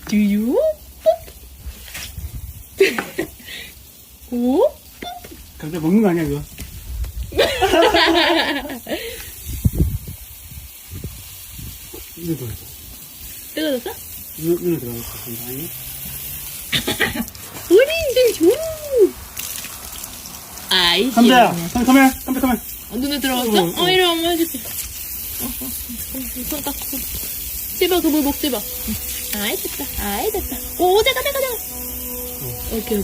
Do you? 오? 각자 먹는 거 아니야, 그거? 이거 들어갔어. 뜯어졌어? 이거 들어갔어. 아니? 우리 이제 줘. 아이, 담배야! 귀여워. 카메라! 눈에 들어갔어? 이리 와, 엄마 해줄게. 손 닦고. 씹어, 그 물복 씹어. 아이, 됐다. 오, 내가. 오케이.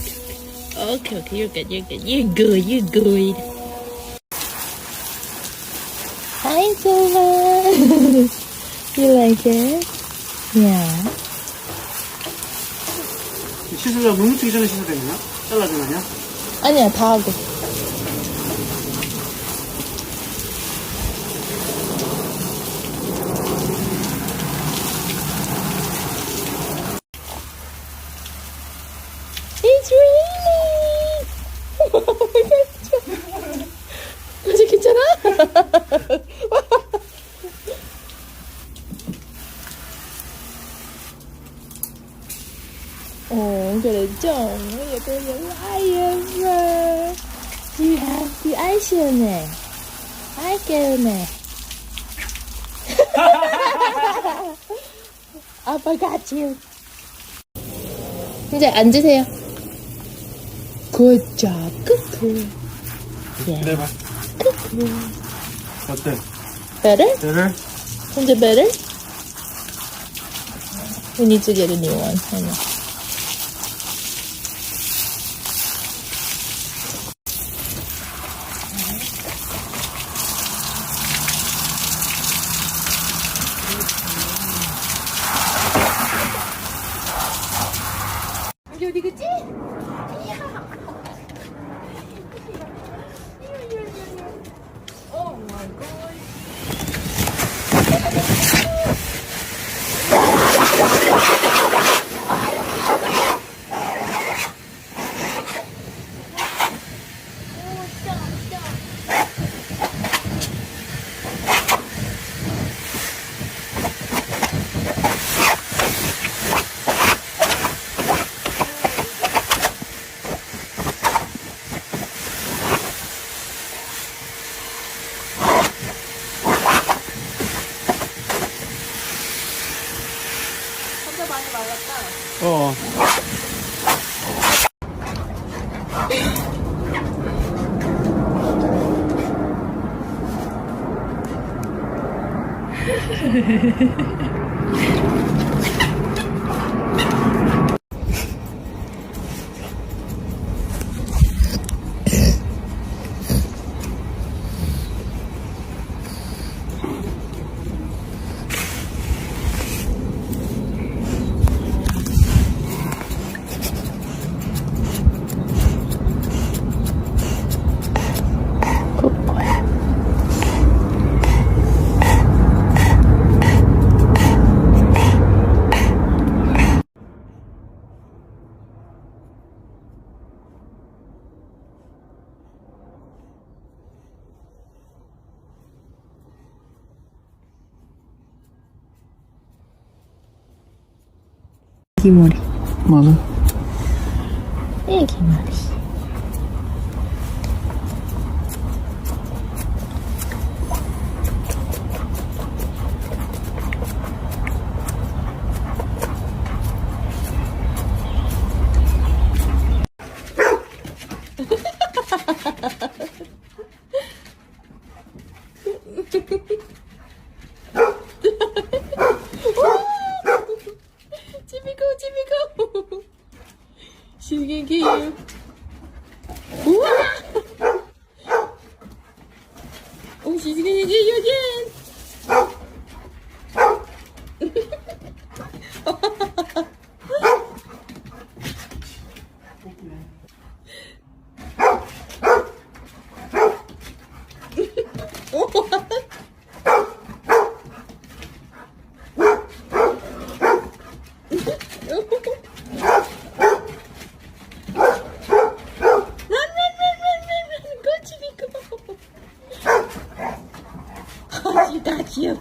You're good. Hi, Zola. You like it? Yeah. 씻으려, 물 묻히기 전에 씻어야 되나? 잘라주는 아니야? 아니야, 다 하고. It's raining! 아직 괜찮아? 그랬죠? 얘들은 아이예요. 이 아이 시원해. 아이 개운해. 아빠 같이. 이제 앉으세요. Good job. Good. 그래 봐. 어때? Better? better? 이제 better? We need to get a new one. I know. 이제 어디 갔지? Oh my god. 진짜 많이 말랐다. 어. 애기머리. 맞아. 애기머리. 집이고. 시기기요. 우와! 오, 시기기기 again. Go, Chibico. Oh, you got you.